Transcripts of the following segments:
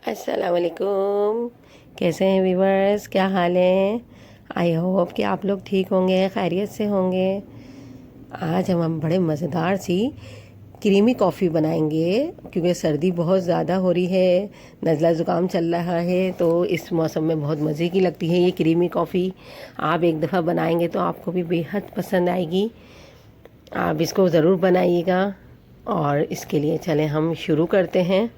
अस्सलाम वालेकुम। कैसे हैं व्यूवर्स, क्या हाल है? आई होप कि आप लोग ठीक होंगे, खैरियत से होंगे। आज हम बड़े मज़ेदार सी क्रीमी कॉफ़ी बनाएंगे क्योंकि सर्दी बहुत ज़्यादा हो रही है, नज़ला ज़ुकाम चल रहा है, तो इस मौसम में बहुत मज़े की लगती है ये क्रीमी कॉफ़ी। आप एक दफ़ा बनाएंगे तो आपको भी बेहद पसंद आएगी। आप इसको ज़रूर बनाइएगा। और इसके लिए चलें हम शुरू करते हैं।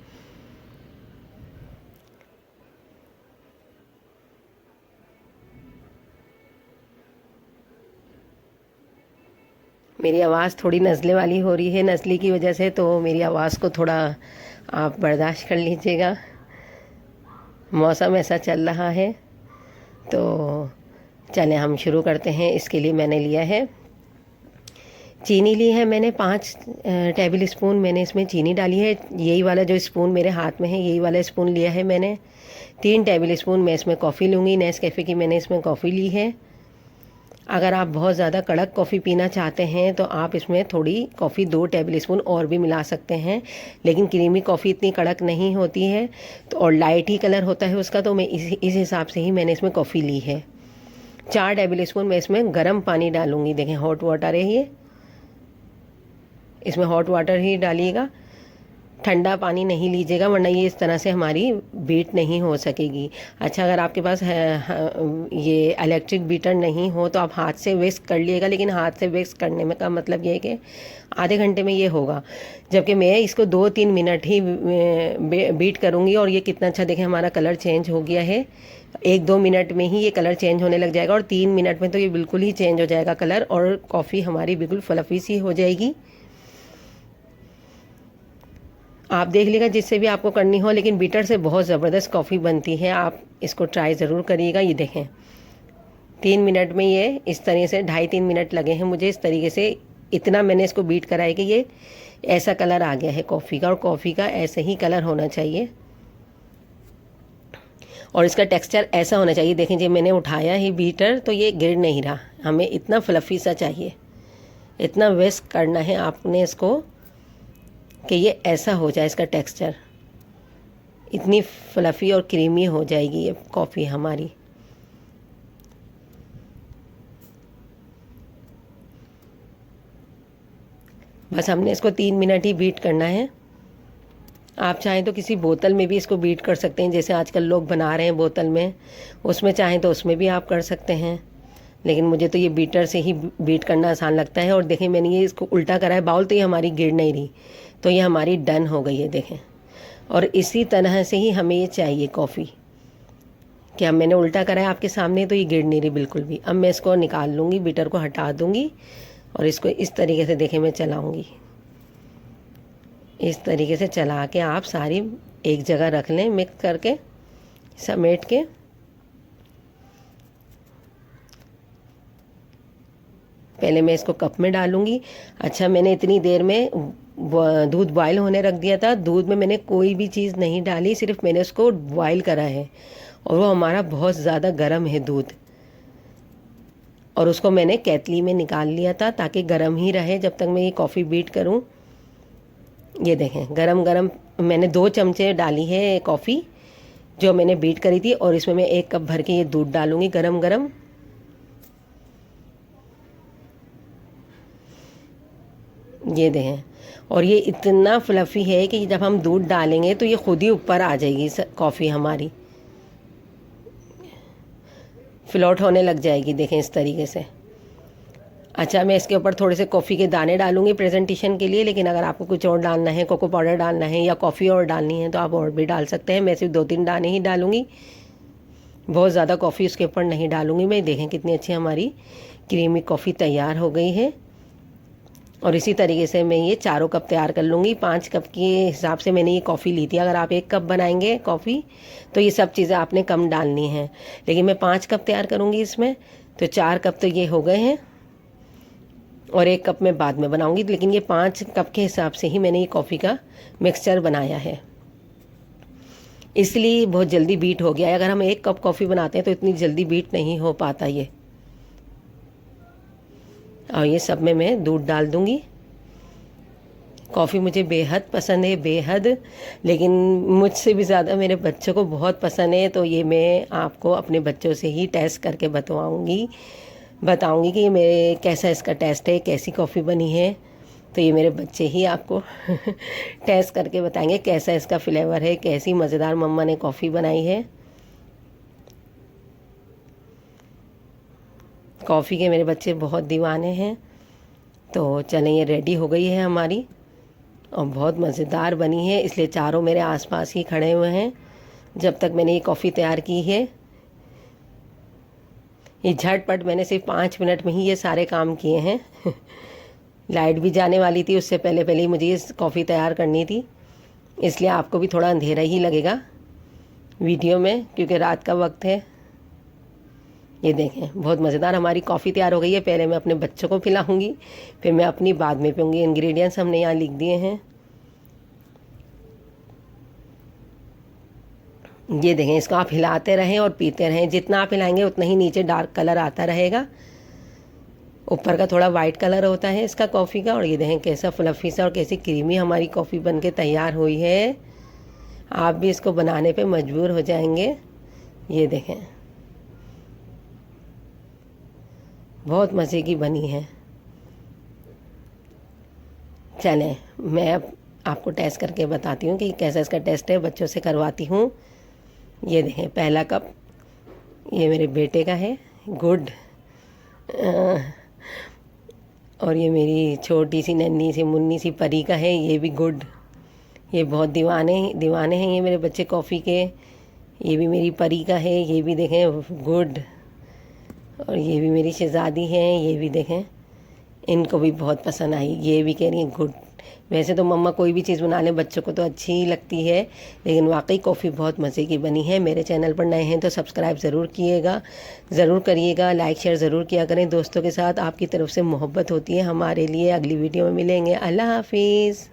मेरी आवाज़ थोड़ी नज़ले वाली हो रही है, नज़ले की वजह से, तो मेरी आवाज़ को थोड़ा आप बर्दाश्त कर लीजिएगा। मौसम ऐसा चल रहा है, तो चलें हम शुरू करते हैं। इसके लिए मैंने लिया है चीनी ली है मैंने 5 टेबल स्पून मैंने इसमें चीनी डाली है। यही वाला जो स्पून मेरे हाथ में है, यही वाला स्पून लिया है मैंने। 3 टेबल स्पून मैं इसमें कॉफ़ी लूँगी, नेस्कैफ़े की मैंने इसमें कॉफ़ी ली है। अगर आप बहुत ज़्यादा कड़क कॉफ़ी पीना चाहते हैं तो आप इसमें थोड़ी कॉफ़ी 2 टेबल स्पून और भी मिला सकते हैं, लेकिन क्रीमी कॉफ़ी इतनी कड़क नहीं होती है तो, और लाइट ही कलर होता है उसका, तो मैं इस हिसाब से ही मैंने इसमें कॉफ़ी ली है। 4 टेबल स्पून मैं इसमें गर्म पानी डालूँगी। देखें, हॉट वाटर है ये, इसमें हॉट वाटर ही डालिएगा, ठंडा पानी नहीं लीजिएगा, वरना ये इस तरह से हमारी बीट नहीं हो सकेगी। अच्छा, अगर आपके पास ये इलेक्ट्रिक बीटर नहीं हो तो आप हाथ से विस्क कर लिएगा, लेकिन हाथ से विस्क करने में का मतलब ये है कि आधे घंटे में ये होगा, जबकि मैं इसको 2-3 मिनट ही बीट करूँगी। और ये कितना अच्छा, देखें हमारा कलर चेंज हो गया है। 1-2 मिनट में ही ये कलर चेंज होने लग जाएगा, और 3 मिनट में तो ये बिल्कुल ही चेंज हो जाएगा कलर, और कॉफ़ी हमारी बिल्कुल फ्लफ़ी सी हो जाएगी। आप देख लीजिएगा जिससे भी आपको करनी हो, लेकिन बीटर से बहुत ज़बरदस्त कॉफ़ी बनती है। आप इसको ट्राई ज़रूर करिएगा। ये देखें 3 मिनट में ये इस तरह से, 2.5-3 मिनट लगे हैं मुझे इस तरीके से। इतना मैंने इसको बीट करा है कि ये ऐसा कलर आ गया है कॉफ़ी का, और कॉफ़ी का ऐसे ही कलर होना चाहिए, और इसका टेक्सचर ऐसा होना चाहिए। देखें, जब मैंने उठाया ही बीटर तो ये गिर नहीं रहा। हमें इतना फ्लफ़ी सा चाहिए, इतना विस्क करना है आपने इसको कि ये ऐसा हो जाए, इसका टेक्सचर इतनी फ्लफ़ी और क्रीमी हो जाएगी ये कॉफ़ी हमारी। बस हमने इसको 3 मिनट ही बीट करना है। आप चाहें तो किसी बोतल में भी इसको बीट कर सकते हैं, जैसे आजकल लोग बना रहे हैं बोतल में, उसमें चाहें तो उसमें भी आप कर सकते हैं, लेकिन मुझे तो ये बीटर से ही बीट करना आसान लगता है। और देखें, मैंने ये इसको उल्टा करा है बाउल, तो ये हमारी गिर नहीं रही, तो ये हमारी डन हो गई है। देखें, और इसी तरह से ही हमें ये चाहिए कॉफ़ी। कि अब मैंने उल्टा करा है आपके सामने, तो ये गिर नहीं रही बिल्कुल भी। अब मैं इसको निकाल लूँगी, बीटर को हटा दूँगी, और इसको इस तरीके से देखें मैं चलाऊँगी। इस तरीके से चला के आप सारी एक जगह रख लें, मिक्स करके समेट के। पहले मैं इसको कप में डालूँगी। अच्छा, मैंने इतनी देर में दूध बॉयल होने रख दिया था। दूध में मैंने कोई भी चीज़ नहीं डाली, सिर्फ मैंने उसको बॉयल करा है, और वो हमारा बहुत ज़्यादा गर्म है दूध, और उसको मैंने केतली में निकाल लिया था ताकि गर्म ही रहे जब तक मैं ये कॉफ़ी बीट करूं। ये देखें, गरम गरम मैंने 2 चमचे डाली है कॉफ़ी जो मैंने बीट करी थी, और इसमें मैं 1 कप भर के ये दूध डालूंगी गरम गरम। ये देखें, और ये इतना फ्लफ़ी है कि जब हम दूध डालेंगे तो ये खुद ही ऊपर आ जाएगी कॉफ़ी हमारी, फ्लोट होने लग जाएगी। देखें इस तरीके से। अच्छा, मैं इसके ऊपर थोड़े से कॉफ़ी के दाने डालूंगी प्रेजेंटेशन के लिए, लेकिन अगर आपको कुछ और डालना है, कोको पाउडर डालना है या कॉफ़ी और डालनी है, तो आप और भी डाल सकते हैं। मैं सिर्फ 2-3 दाने ही डालूंगी, बहुत ज़्यादा कॉफ़ी उसके ऊपर नहीं डालूंगी मैं। देखें कितनी अच्छी हमारी क्रीमी कॉफ़ी तैयार हो गई है। और इसी तरीके से मैं ये 4 कप तैयार कर लूँगी। 5 कप के हिसाब से मैंने ये कॉफ़ी ली थी। अगर आप 1 कप बनाएंगे कॉफ़ी तो ये सब चीज़ें आपने कम डालनी है, लेकिन मैं 5 कप तैयार करूँगी इसमें, तो 4 कप तो ये हो गए हैं, और 1 कप मैं बाद में बनाऊँगी। लेकिन ये 5 कप के हिसाब से ही मैंने ये कॉफ़ी का मिक्सचर बनाया है, इसलिए बहुत जल्दी बीट हो गया है। अगर हम 1 कप कॉफ़ी बनाते हैं तो इतनी जल्दी बीट नहीं हो पाता ये। और ये सब में मैं दूध डाल दूँगी, कॉफ़ी मुझे बेहद पसंद है, बेहद। लेकिन मुझसे भी ज़्यादा मेरे बच्चों को बहुत पसंद है, तो ये मैं आपको अपने बच्चों से ही टेस्ट करके बताऊंगी कि मेरे कैसा इसका टेस्ट है, कैसी कॉफ़ी बनी है। तो ये मेरे बच्चे ही आपको टेस्ट करके बताएंगे कैसा इसका फ्लेवर है, कैसी मज़ेदार मम्मा ने कॉफ़ी बनाई है। कॉफ़ी के मेरे बच्चे बहुत दीवाने हैं। तो चलें, ये रेडी हो गई है हमारी और बहुत मज़ेदार बनी है, इसलिए चारों मेरे आसपास ही खड़े हुए हैं जब तक मैंने ये कॉफ़ी तैयार की है। ये झटपट मैंने सिर्फ 5 मिनट में ही ये सारे काम किए हैं। लाइट भी जाने वाली थी, उससे पहले ही मुझे ये कॉफ़ी तैयार करनी थी, इसलिए आपको भी थोड़ा अंधेरा ही लगेगा वीडियो में, क्योंकि रात का वक्त है। ये देखें, बहुत मज़ेदार हमारी कॉफ़ी तैयार हो गई है। पहले मैं अपने बच्चों को पिलाऊंगी, फिर मैं अपनी बाद में पीऊँगी। इंग्रेडिएंट्स हमने यहाँ लिख दिए हैं। ये देखें, इसको आप हिलाते रहें और पीते रहें। जितना आप हिलाएंगे उतना ही नीचे डार्क कलर आता रहेगा। ऊपर का थोड़ा वाइट कलर होता है इसका कॉफ़ी का। और ये देखें कैसा फ्लफ़ी सा और कैसी क्रीमी हमारी कॉफ़ी बन के तैयार हुई है। आप भी इसको बनाने पे मजबूर हो जाएंगे। ये देखें, बहुत मज़े की बनी है। चलें, मैं अब आपको टेस्ट करके बताती हूँ कि कैसा इसका टेस्ट है, बच्चों से करवाती हूँ। ये देखें, पहला कप ये मेरे बेटे का है, गुड। और ये मेरी छोटी सी नन्ही सी मुन्नी सी परी का है, ये भी गुड। ये बहुत दीवाने हैं ये मेरे बच्चे कॉफ़ी के। ये भी मेरी परी का है, ये भी देखें गुड। और ये भी मेरी शहज़ादी है, ये भी देखें, इनको भी बहुत पसंद आई। ये भी कह रही है गुड। वैसे तो मम्मा कोई भी चीज़ बना लें बच्चों को तो अच्छी ही लगती है, लेकिन वाकई कॉफ़ी बहुत मज़े की बनी है। मेरे चैनल पर नए हैं तो सब्सक्राइब ज़रूर करिएगा, लाइक शेयर ज़रूर किया करें दोस्तों के साथ। आपकी तरफ से मोहब्बत होती है हमारे लिए। अगली वीडियो में मिलेंगे। अल्लाह हाफिज़।